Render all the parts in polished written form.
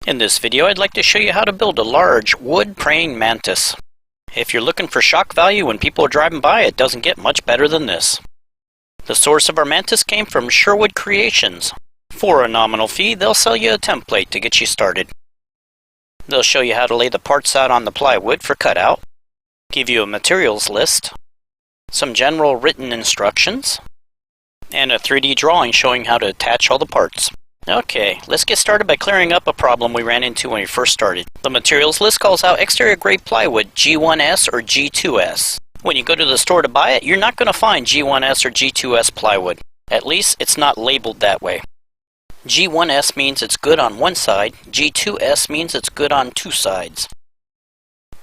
In this video, I'd like to show you how to build a large wood praying mantis. If you're looking for shock value when people are driving by, it doesn't get much better than this. The source of our mantis came from Sherwood Creations. For a nominal fee, they'll sell you a template to get you started. They'll show you how to lay the parts out on the plywood for cutout, give you a materials list, some general written instructions, and a 3D drawing showing how to attach all the parts. Okay, let's get started by clearing up a problem we ran into when we first started. The materials list calls out exterior grade plywood G1S or G2S. When you go to the store to buy it, you're not going to find G1S or G2S plywood. At least, it's not labeled that way. G1S means it's good on one side, G2S means it's good on two sides.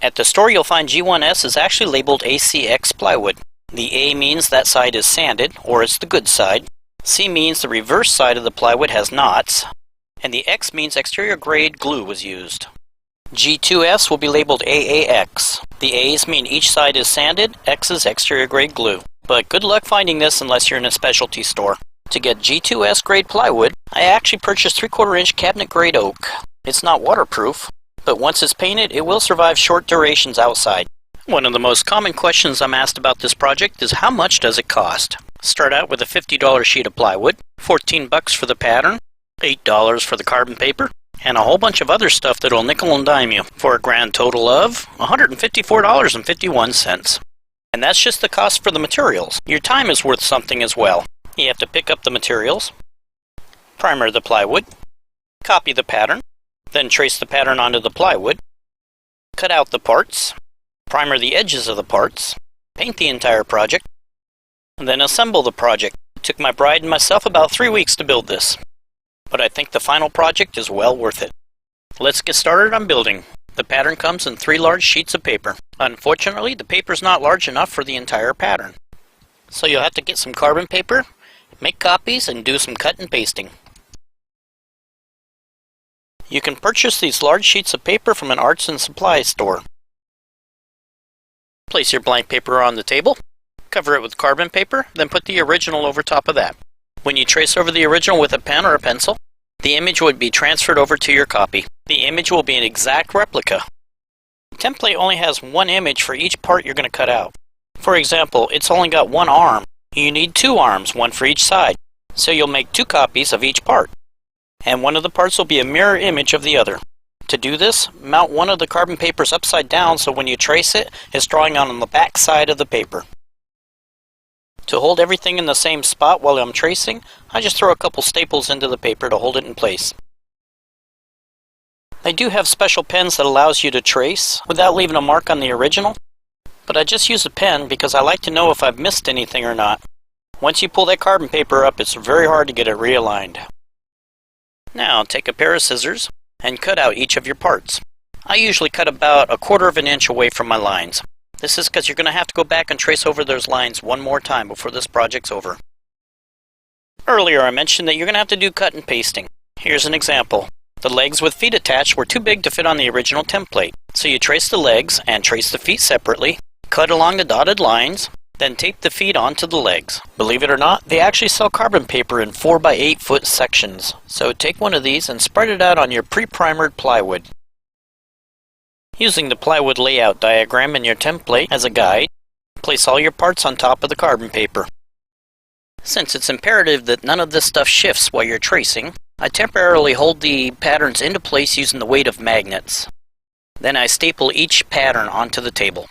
At the store, you'll find G1S is actually labeled ACX plywood. The A means that side is sanded, or it's the good side. C means the reverse side of the plywood has knots, and the X means exterior grade glue was used. G2S will be labeled AAX. The A's mean each side is sanded, X is exterior grade glue. But good luck finding this unless you're in a specialty store. To get G2S grade plywood, I actually purchased 3/4 inch cabinet grade oak. It's not waterproof, but once it's painted, it will survive short durations outside. One of the most common questions I'm asked about this project is how much does it cost? Start out with a $50 sheet of plywood, $14 for the pattern, $8 for the carbon paper, and a whole bunch of other stuff that'll nickel and dime you for a grand total of $154.51. And that's just the cost for the materials. Your time is worth something as well. You have to pick up the materials, primer the plywood, copy the pattern, then trace the pattern onto the plywood, cut out the parts, primer the edges of the parts, paint the entire project, and then assemble the project. It took my bride and myself about 3 weeks to build this, but I think the final project is well worth it. Let's get started on building. The pattern comes in 3 large sheets of paper. Unfortunately, the paper's not large enough for the entire pattern, so you'll have to get some carbon paper, make copies, and do some cut and pasting. You can purchase these large sheets of paper from an arts and supplies store. Place your blank paper on the table, cover it with carbon paper, then put the original over top of that. When you trace over the original with a pen or a pencil, the image would be transferred over to your copy. The image will be an exact replica. The template only has one image for each part you're going to cut out. For example, it's only got one arm. You need 2 arms, one for each side. So you'll make 2 copies of each part. And one of the parts will be a mirror image of the other. To do this, mount one of the carbon papers upside down so when you trace it, it's drawing on the back side of the paper. To hold everything in the same spot while I'm tracing, I just throw a couple staples into the paper to hold it in place. They do have special pens that allows you to trace without leaving a mark on the original, but I just use a pen because I like to know if I've missed anything or not. Once you pull that carbon paper up, it's very hard to get it realigned. Now take a pair of scissors and cut out each of your parts. I usually cut about 1/4 inch away from my lines. This is because you're going to have to go back and trace over those lines one more time before this project's over. Earlier I mentioned that you're going to have to do cut and pasting. Here's an example. The legs with feet attached were too big to fit on the original template. So you trace the legs and trace the feet separately, cut along the dotted lines, then tape the feet onto the legs. Believe it or not, they actually sell carbon paper in 4x8 foot sections. So take one of these and spread it out on your pre-primered plywood. Using the plywood layout diagram in your template as a guide, place all your parts on top of the carbon paper. Since it's imperative that none of this stuff shifts while you're tracing, I temporarily hold the patterns into place using the weight of magnets. Then I staple each pattern onto the table.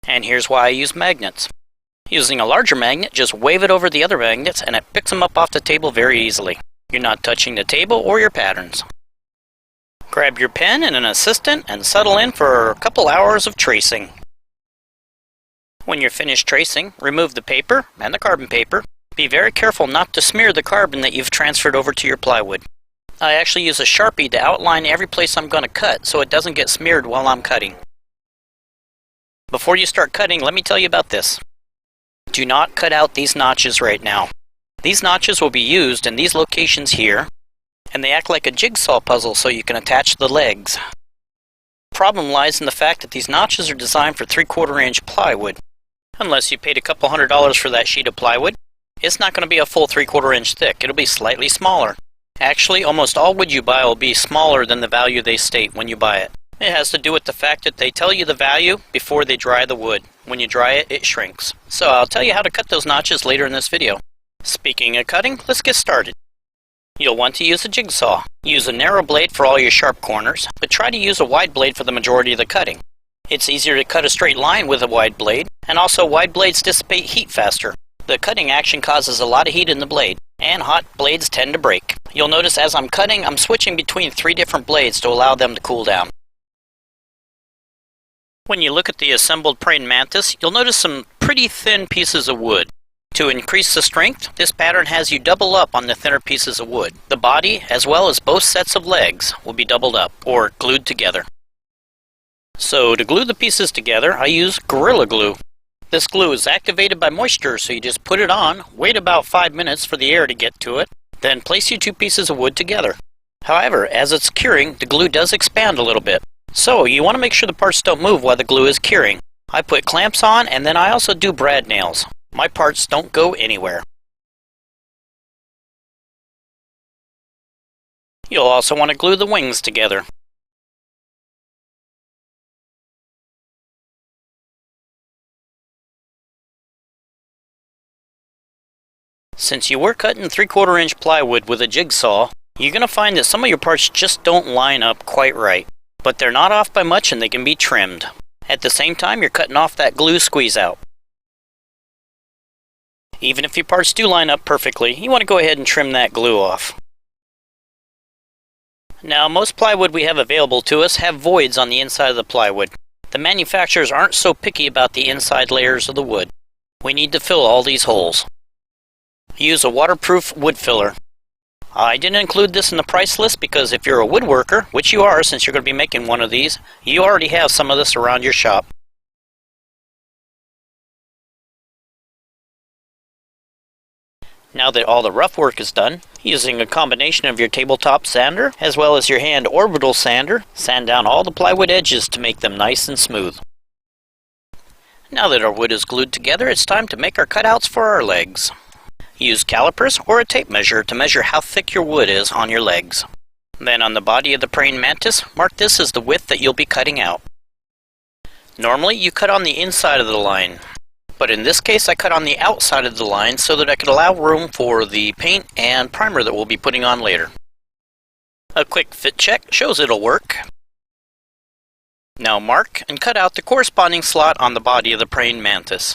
And here's why I use magnets. Using a larger magnet, just wave it over the other magnets and it picks them up off the table very easily. You're not touching the table or your patterns. Grab your pen and an assistant and settle in for a couple hours of tracing. When you're finished tracing, remove the paper and the carbon paper. Be very careful not to smear the carbon that you've transferred over to your plywood. I actually use a Sharpie to outline every place I'm going to cut so it doesn't get smeared while I'm cutting. Before you start cutting, let me tell you about this. Do not cut out these notches right now. These notches will be used in these locations here, and they act like a jigsaw puzzle so you can attach the legs. The problem lies in the fact that these notches are designed for 3/4 inch plywood. Unless you paid a couple $100 for that sheet of plywood, it's not going to be a full 3/4 inch thick. It'll be slightly smaller. Actually, almost all wood you buy will be smaller than the value they state when you buy it. It has to do with the fact that they tell you the value before they dry the wood. When you dry it, it shrinks. So I'll tell you how to cut those notches later in this video. Speaking of cutting, let's get started. You'll want to use a jigsaw. Use a narrow blade for all your sharp corners, but try to use a wide blade for the majority of the cutting. It's easier to cut a straight line with a wide blade, and also wide blades dissipate heat faster. The cutting action causes a lot of heat in the blade, and hot blades tend to break. You'll notice as I'm cutting, I'm switching between 3 different blades to allow them to cool down. When you look at the assembled praying mantis, you'll notice some pretty thin pieces of wood. To increase the strength, this pattern has you double up on the thinner pieces of wood. The body, as well as both sets of legs, will be doubled up, or glued together. So to glue the pieces together, I use Gorilla Glue. This glue is activated by moisture, so you just put it on, wait about 5 minutes for the air to get to it, then place your 2 pieces of wood together. However, as it's curing, the glue does expand a little bit. So you want to make sure the parts don't move while the glue is curing. I put clamps on, and then I also do brad nails. My parts don't go anywhere. You'll also want to glue the wings together. Since you were cutting 3/4 inch plywood with a jigsaw, you're going to find that some of your parts just don't line up quite right. But they're not off by much and they can be trimmed. At the same time, you're cutting off that glue squeeze out. Even if your parts do line up perfectly, you want to go ahead and trim that glue off. Now, most plywood we have available to us have voids on the inside of the plywood. The manufacturers aren't so picky about the inside layers of the wood. We need to fill all these holes. Use a waterproof wood filler. I didn't include this in the price list because if you're a woodworker, which you are since you're going to be making one of these, you already have some of this around your shop. Now that all the rough work is done, using a combination of your tabletop sander as well as your hand orbital sander, sand down all the plywood edges to make them nice and smooth. Now that our wood is glued together, it's time to make our cutouts for our legs. Use calipers or a tape measure to measure how thick your wood is on your legs. Then on the body of the praying mantis, mark this as the width that you'll be cutting out. Normally you cut on the inside of the line, but in this case I cut on the outside of the line so that I could allow room for the paint and primer that we'll be putting on later. A quick fit check shows it'll work. Now mark and cut out the corresponding slot on the body of the praying mantis.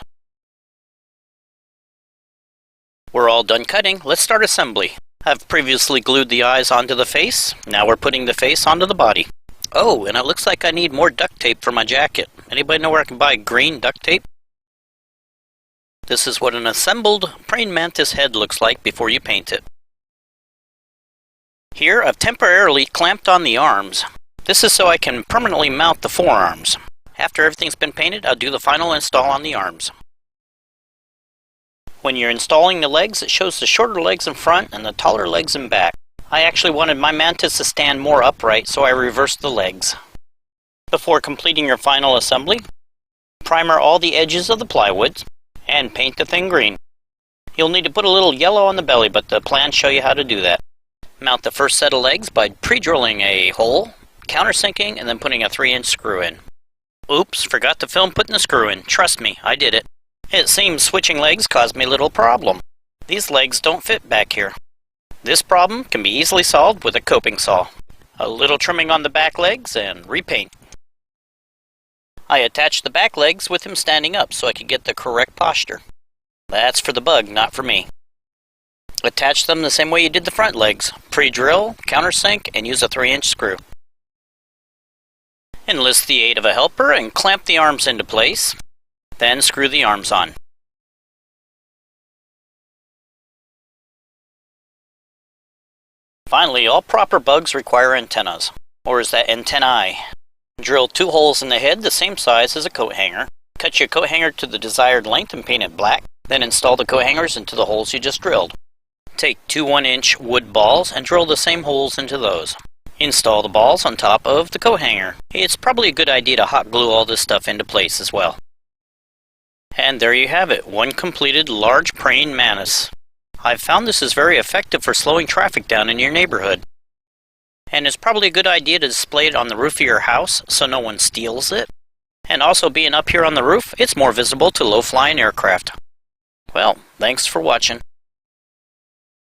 We're all done cutting, let's start assembly. I've previously glued the eyes onto the face, now we're putting the face onto the body. Oh, and it looks like I need more duct tape for my jacket. Anybody know where I can buy green duct tape? This is what an assembled praying mantis head looks like before you paint it. Here I've temporarily clamped on the arms. This is so I can permanently mount the forearms. After everything's been painted, I'll do the final install on the arms. When you're installing the legs, it shows the shorter legs in front and the taller legs in back. I actually wanted my mantis to stand more upright, so I reversed the legs. Before completing your final assembly, primer all the edges of the plywood and paint the thing green. You'll need to put a little yellow on the belly, but the plans show you how to do that. Mount the first set of legs by pre-drilling a hole, countersinking, and then putting a 3-inch screw in. Oops, forgot to film putting the screw in. Trust me, I did it. It seems switching legs caused me a little problem. These legs don't fit back here. This problem can be easily solved with a coping saw. A little trimming on the back legs and repaint. I attached the back legs with him standing up so I could get the correct posture. That's for the bug, not for me. Attach them the same way you did the front legs. Pre-drill, countersink, and use a 3-inch screw. Enlist the aid of a helper and clamp the arms into place. Then screw the arms on. Finally, all proper bugs require antennas, or is that antennae? Drill 2 holes in the head the same size as a coat hanger. Cut your coat hanger to the desired length and paint it black. Then install the coat hangers into the holes you just drilled. Take 2 1-inch wood balls and drill the same holes into those. Install the balls on top of the coat hanger. It's probably a good idea to hot glue all this stuff into place as well. And there you have it, one completed large praying mantis. I've found this is very effective for slowing traffic down in your neighborhood. And it's probably a good idea to display it on the roof of your house so no one steals it. And also being up here on the roof, it's more visible to low-flying aircraft. Well, thanks for watching.